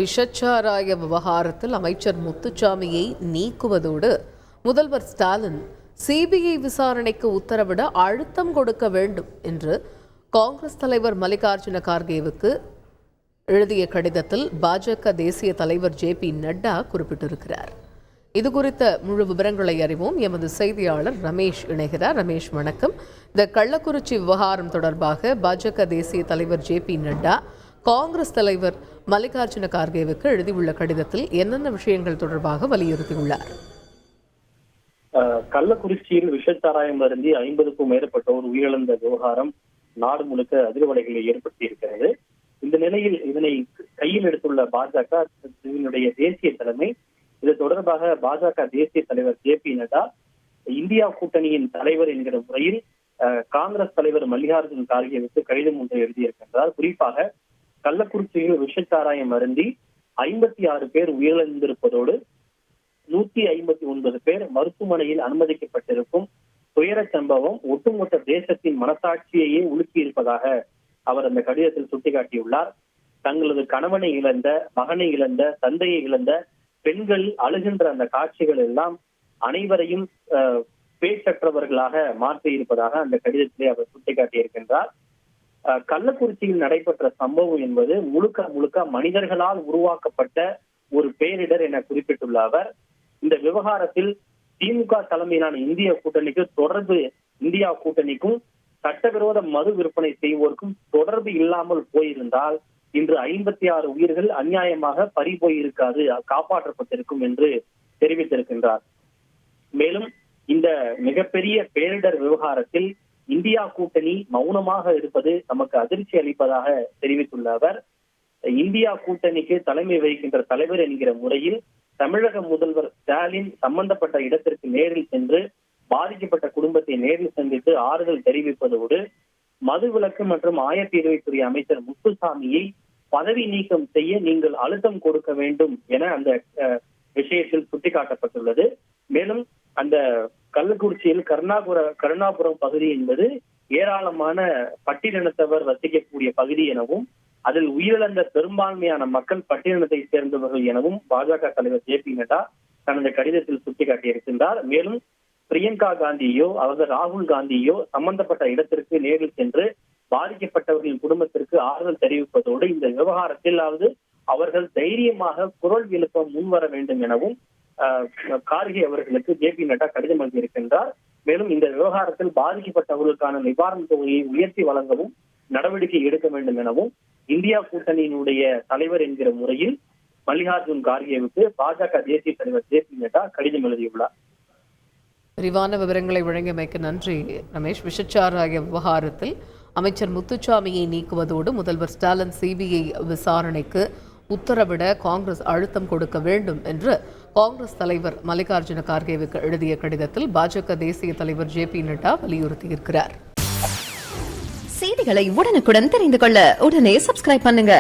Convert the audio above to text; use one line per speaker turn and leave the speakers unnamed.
விஷச்சாராய விவகாரத்தில் அமைச்சர் முத்துசாமியை நீக்குவதோடு முதல்வர் ஸ்டாலின் சிபிஐ விசாரணைக்கு உத்தரவிட அழுத்தம் கொடுக்க வேண்டும் என்று காங்கிரஸ் தலைவர் மல்லிகார்ஜுன கார்கேவுக்கு எழுதிய கடிதத்தில் பாஜக தேசிய தலைவர் ஜே.பி. நட்டா குறிப்பிட்டிருக்கிறார். இதுகுறித்த முழு விவரங்களை அறிவோம். எமது செய்தியாளர் ரமேஷ் இணைகிறார். ரமேஷ், வணக்கம். இந்த கள்ளக்குறிச்சி விவகாரம் தொடர்பாக பாஜக தேசிய தலைவர் ஜே.பி. நட்டா காங்கிரஸ் தலைவர் மல்லிகார்ஜுன கார்கேவுக்கு எழுதியுள்ள கடிதத்தில் என்னென்ன விஷயங்கள் தொடர்பாக வலியுறுத்தியுள்ளார்?
கள்ளக்குறிச்சியில் விஷச்சாராயம் அருந்தி 50க்கும் மேற்பட்டோர் உயிரிழந்த விவகாரம் நாடு முழுக்க அதிர்வலைகளை ஏற்படுத்தி இருக்கிறது. இந்த நிலையில் இதனை கையில் எடுத்துள்ள பாஜக இதனுடைய தேசிய தலைமை இது தொடர்பாக பாஜக தேசிய தலைவர் ஜே.பி. நட்டா இந்தியா கூட்டணியின் தலைவர் என்கிற முறையில் காங்கிரஸ் தலைவர் மல்லிகார்ஜுன கார்கேவுக்கு கடிதம் ஒன்றை எழுதியிருக்கின்றார். குறிப்பாக கள்ளக்குறிச்சியில் விஷச்சாராயம் அருந்தி 56 பேர் உயிரிழந்திருப்பதோடு 159 பேர் மருத்துவமனையில் அனுமதிக்கப்பட்டிருக்கும் துயர சம்பவம் ஒட்டுமொத்த தேசத்தின் மனசாட்சியையே உலுக்கி இருப்பதாக அவர் அந்த கடிதத்தில் சுட்டிக்காட்டியுள்ளார். தங்களது கணவனை இழந்த, மகனை இழந்த, தந்தையை இழந்த பெண்கள் அழுகின்ற அந்த காட்சிகள் எல்லாம் அனைவரையும் பேச்சற்றவர்களாக மாற்றி இருப்பதாக அந்த கடிதத்திலே அவர் சுட்டிக்காட்டியிருக்கின்றார். கள்ளக்குறிச்சியில் நடைபெற்ற சம்பவம் என்பது முழுக்க முழுக்க மனிதர்களால் உருவாக்கப்பட்ட ஒரு பேரிடர் என குறிப்பிட்டுள்ள அவர், இந்த விவகாரத்தில் திமுக தலைமையிலான இந்திய கூட்டணிக்கு இந்தியா கூட்டணிக்கும் சட்டவிரோத மது விற்பனை செய்வோருக்கும் தொடர்பு இல்லாமல் போயிருந்தால் இன்று 56 உயிர்கள் அநியாயமாக பறி போயிருக்காது, காப்பாற்றப்பட்டிருக்கும் என்று தெரிவித்திருக்கின்றார். மேலும் இந்த மிகப்பெரிய பேரிடர் விவகாரத்தில் இந்தியா கூட்டணி மௌனமாக இருப்பது நமக்கு அதிர்ச்சி அளிப்பதாக தெரிவித்துள்ள அவர், இந்தியா கூட்டணிக்கு தலைமை வகிக்கின்ற தலைவர் என்கிற முறையில் தமிழக முதல்வர் ஸ்டாலின் சம்பந்தப்பட்ட இடத்திற்கு நேரில் சென்று பாதிக்கப்பட்ட குடும்பத்தை நேரில் சந்தித்து ஆறுதல் தெரிவிப்பதோடு மதுவிலக்கு மற்றும் ஆயத்தீர்வைத்துறை அமைச்சர் முத்துசாமியை பதவி நீக்கம் செய்ய நீங்கள் அழுத்தம் கொடுக்க வேண்டும் என அந்த விஷயத்தில் சுட்டிக்காட்டப்பட்டுள்ளது. மேலும் அந்த கள்ளக்குறிச்சியில் கருணாபுரம் பகுதி என்பது ஏராளமான பட்டியலினத்தவர் வசிக்கக்கூடிய பகுதி எனவும் அதில் உயிரிழந்த பெரும்பான்மையான மக்கள் பட்டியலினத்தை சேர்ந்தவர்கள் எனவும் பாஜக தலைவர் ஜே.பி. நட்டா தனது கடிதத்தில் சுட்டிக்காட்டியிருக்கின்றார். மேலும் பிரியங்கா காந்தியோ அல்லது ராகுல் காந்தியோ சம்பந்தப்பட்ட இடத்திற்கு நேரில் சென்று பாதிக்கப்பட்டவர்களின் குடும்பத்திற்கு ஆறுதல் தெரிவிப்பதோடு இந்த விவகாரத்திலாவது அவர்கள் தைரியமாக குரல் எழுப்ப முன்வர வேண்டும் எனவும் கார்கே அவர்களுக்கு ஜே.பி. நட்டா கடிதம் எழுதியிருக்கின்றார். மேலும் இந்த விவகாரத்தில் பாதிக்கப்பட்டவர்களுக்கான நிவாரண தொகையை உயர்த்தி வழங்கவும் நடவடிக்கை எடுக்க வேண்டும் எனவும் இந்தியா கூட்டணியினுடைய தலைவர் என்கிற முறையில் மல்லிகார்ஜுன் கார்கேவுக்கு பாஜக தேசிய தலைவர் ஜே.பி. நட்டா கடிதம் எழுதியுள்ளார்.
விரிவான விவரங்களை வழங்கியமைக்கு நன்றி ரமேஷ். விஷச்சாராய விவகாரத்தில் அமைச்சர் முத்துசாமியை நீக்குவதோடு முதல்வர் ஸ்டாலின் சிபிஐ விசாரணைக்கு உத்தரவிட காங்கிரஸ் அழுத்தம் கொடுக்க வேண்டும் என்று காங்கிரஸ் தலைவர் மல்லிகார்ஜுன கார்கேவுக்கு எழுதிய கடிதத்தில் பாஜக தேசிய தலைவர் ஜே.பி. நட்டா வலியுறுத்தியிருக்கிறார்.
செய்திகளை உடனுக்குடன் தெரிந்து கொள்ள உடனே சப்ஸ்கிரைப் பண்ணுங்க.